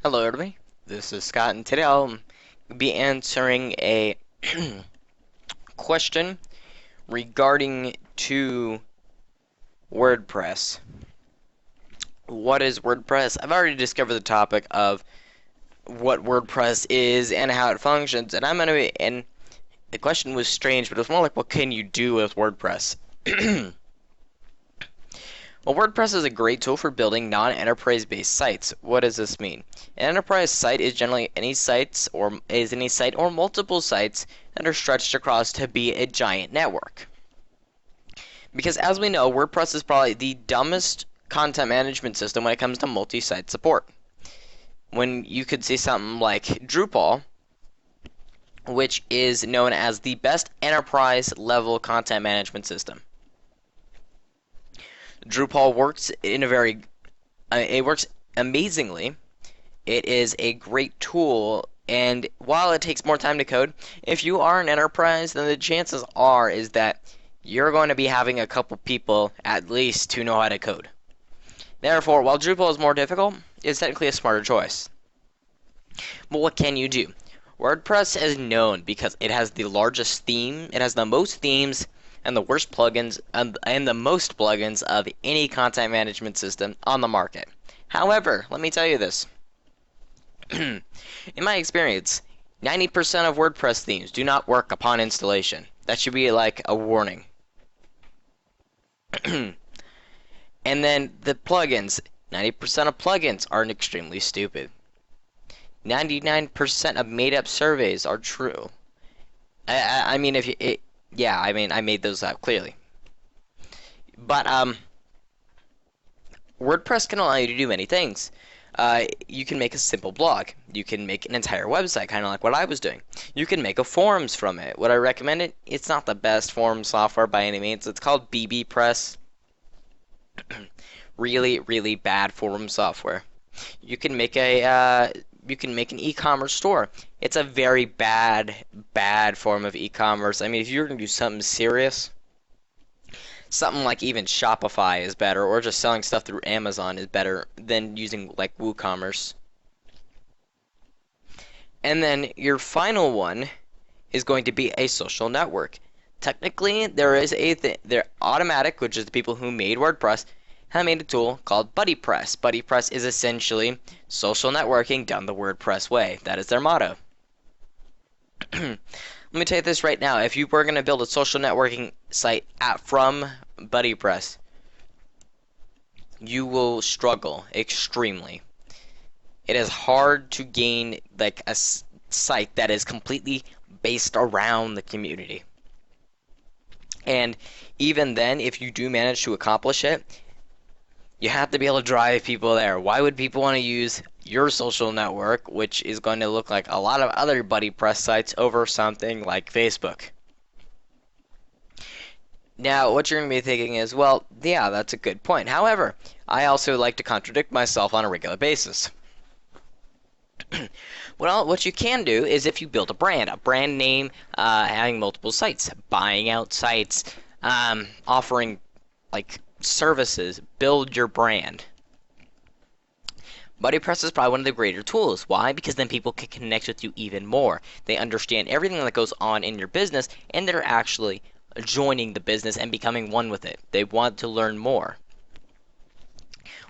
Hello, everybody. This is Scott, and today I'll be answering a question regarding to WordPress. What is WordPress? I've already discovered the topic of what WordPress is and how it functions, and and the question was strange, but it was more like, what can you do with WordPress? Well, WordPress is a great tool for building non-enterprise based sites. What does this mean? An enterprise site is generally any site or multiple sites that are stretched across to be a giant network. Because as we know, WordPress is probably the dumbest content management system when it comes to multi-site support. When you could see something like Drupal, which is known as the best enterprise level content management system. Drupal works it works amazingly. It is a great tool, and while it takes more time to code, if you are an enterprise, then the chances is that you're going to be having a couple people at least who know how to code. Therefore, while Drupal is more difficult, it's technically a smarter choice. But what can you do? WordPress is known because it has the largest theme, it has the most themes, and the worst plugins and the most plugins of any content management system on the market. However, let me tell you this. In my experience, 90% of WordPress themes do not work upon installation. That should be like a warning. And then the plugins. 90% of plugins are extremely stupid. 99% of made-up surveys are true. I mean, I made those out clearly. But WordPress can allow you to do many things. You can make a simple blog. You can make an entire website, kind of like what I was doing. You can make a forums from it. Would I recommend it? It's not the best forum software by any means. It's called BBPress. Really, really bad forum software. You can make an e-commerce store. It's a very bad form of e-commerce. I mean, if you're going to do something serious, something like even Shopify is better, or just selling stuff through Amazon is better than using like WooCommerce. And then your final one is going to be a social network. Technically, there is they're Automatic, which is the people who made WordPress, have made a tool called BuddyPress. BuddyPress is essentially social networking done the WordPress way. That is their motto. Let me tell you this right now. If you were going to build a social networking site from BuddyPress, you will struggle extremely. It is hard to gain like a site that is completely based around the community. And even then, if you do manage to accomplish it, you have to be able to drive people there. Why would people want to use your social network, which is going to look like a lot of other BuddyPress sites, over something like Facebook? Now, what you're going to be thinking is, well, yeah, that's a good point. However, I also like to contradict myself on a regular basis. Well, what you can do is if you build a brand name, having multiple sites, buying out sites, offering like services, build your brand. BuddyPress is probably one of the greater tools. Why? Because then people can connect with you even more. They understand everything that goes on in your business, and they're actually joining the business and becoming one with it. They want to learn more.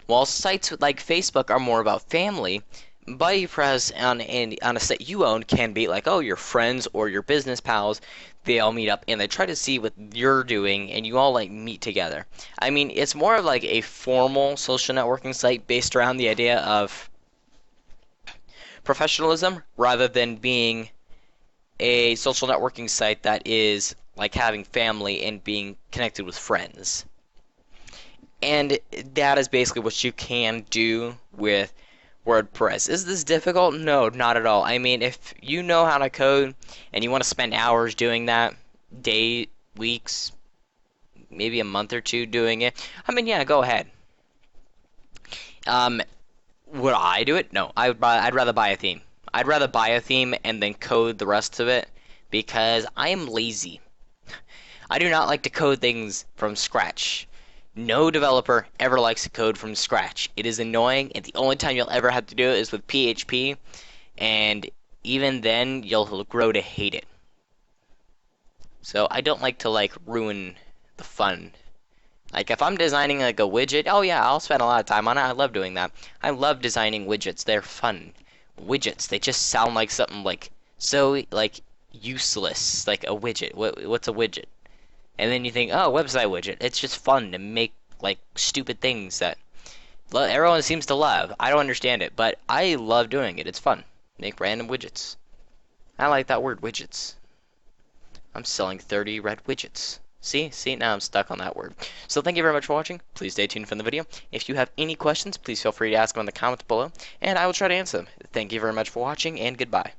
While sites like Facebook are more about family, BuddyPress on a site you own can be like, oh, your friends or your business pals. They all meet up and they try to see what you're doing, and you all like meet together. I mean, it's more of like a formal social networking site based around the idea of professionalism rather than being a social networking site that is like having family and being connected with friends. And that is basically what you can do with WordPress. Is this difficult? No, not at all. I mean, if you know how to code and you want to spend hours doing that, weeks, maybe a month or two doing it, I mean, yeah, go ahead. Would I do it? No, I'd rather buy a theme. I'd rather buy a theme and then code the rest of it because I am lazy. I do not like to code things from scratch. No developer ever likes to code from scratch. It is annoying, and the only time you'll ever have to do it is with PHP, and even then you'll grow to hate it. So I don't like to ruin the fun. Like if I'm designing like a widget, oh yeah, I'll spend a lot of time on it. I love doing that. I love designing widgets. They're fun. Widgets, they just sound like something so useless, like a widget. What's a widget? And then you think, oh, website widget. It's just fun to make stupid things that everyone seems to love. I don't understand it, but I love doing it. It's fun. Make random widgets. I like that word, widgets. I'm selling 30 red widgets. See, now I'm stuck on that word. So thank you very much for watching. Please stay tuned for the video. If you have any questions, please feel free to ask them in the comments below, and I will try to answer them. Thank you very much for watching, and goodbye.